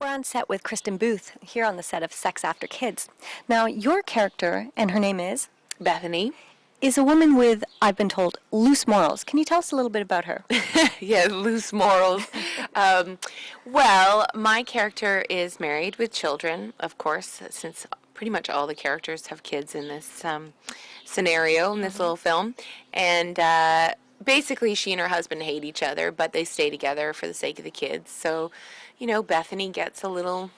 We're on set with Kristin Booth, here on the set of Sex After Kids. Now, your character, and her name is? Bethany. Is a woman with, I've been told, loose morals. Can you tell us a little bit about her? Yeah, loose morals. Well, my character is married with children, of course, since pretty much all the characters have kids in this scenario, in this little film. And basically, she and her husband hate each other, but they stay together for the sake of the kids. So, Bethany gets a little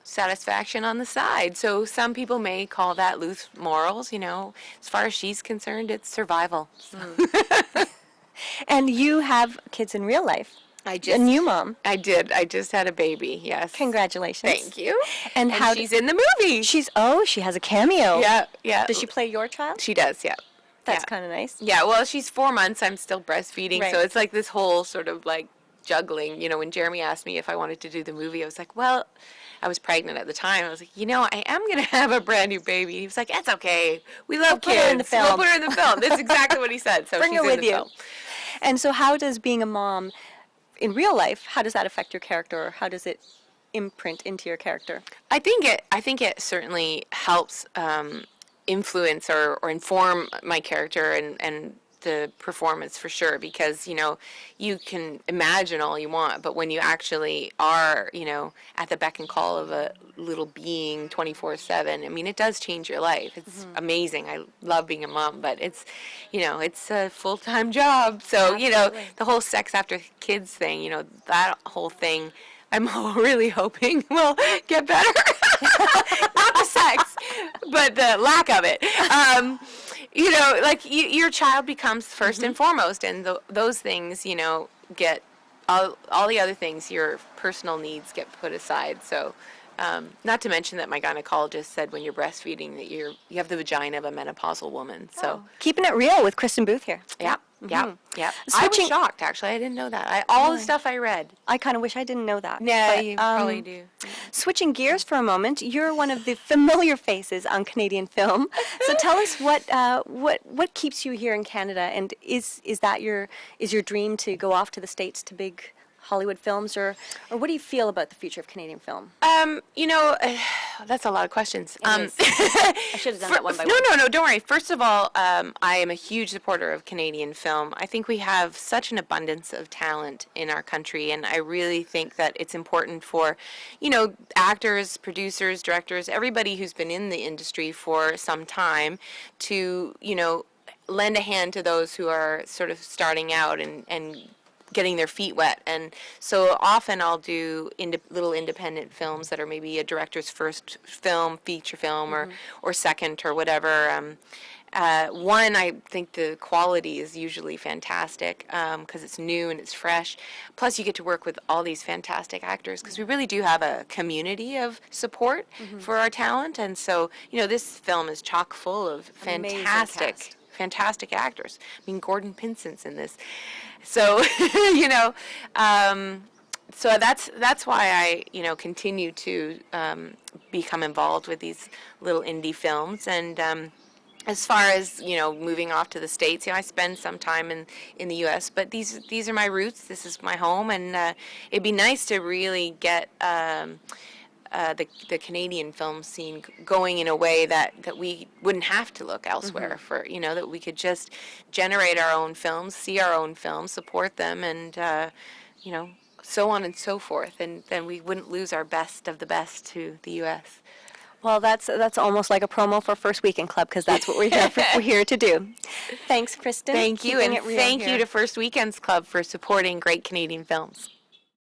satisfaction on the side. So some people may call that loose morals, As far as she's concerned, it's survival. And you have kids in real life. A new mom. I did. I just had a baby, yes. Congratulations. Thank you. And how she's in the movie. She has a cameo. Yeah. Does she play your child? She does, yeah. That's kind of nice. Yeah, well, she's 4 months. I'm still breastfeeding, Right. so it's like this whole sort of like juggling. When Jeremy asked me if I wanted to do the movie, I was like, well, I was pregnant at the time. I was like, I am going to have a brand new baby. He was like, that's okay. We love kids. Put her in the film. We'll put her in the film. That's exactly what he said. So Bring she's her with in the you. film. And so how does being a mom in real life, how does that affect your character, or how does it imprint into your character? I think it certainly helps influence or inform my character and the performance for sure, because you can imagine all you want, but when you actually are at the beck and call of a little being 24/7, I mean, it does change your life. It's amazing. I love being a mom, but it's it's a full-time job. So Absolutely. The whole Sex After Kids thing, that whole thing, I'm really hoping will get better. Not the sex, but the lack of it. Your child becomes first and foremost, and those things, get all the other things, your personal needs get put aside. So, not to mention that my gynecologist said when you're breastfeeding that you have the vagina of a menopausal woman. So, Keeping it real with Kristin Booth here. yeah. I was shocked, actually. I didn't know that. All the stuff I read. I kind of wish I didn't know that. Yeah, But, you probably do. Switching gears for a moment, you're one of the familiar faces on Canadian film. So tell us what keeps you here in Canada, and is your dream to go off to the States to big Hollywood films, or what do you feel about the future of Canadian film? That's a lot of questions. I should have done that one by one. No, don't worry. First of all, I am a huge supporter of Canadian film. I think we have such an abundance of talent in our country, and I really think that it's important for, actors, producers, directors, everybody who's been in the industry for some time to, lend a hand to those who are sort of starting out and getting their feet wet. And so often I'll do little independent films that are maybe a director's first film, feature film, or second, or whatever. One, I think the quality is usually fantastic because it's new and it's fresh. Plus, you get to work with all these fantastic actors, because we really do have a community of support for our talent. And so, this film is chock full of fantastic actors. I mean, Gordon Pinsent's in this. So, so that's why I, continue to become involved with these little indie films. And as far as, moving off to the States, I spend some time in the U.S., but these are my roots. This is my home, and it'd be nice to really get the Canadian film scene going in a way that we wouldn't have to look elsewhere for, that we could just generate our own films, see our own films, support them, and, so on and so forth. And then we wouldn't lose our best of the best to the U.S. Well, that's almost like a promo for First Weekend Club, because that's what we're here to do. Thanks, Kristin. Thank you, and thank here. you to First Weekends Club for supporting great Canadian films.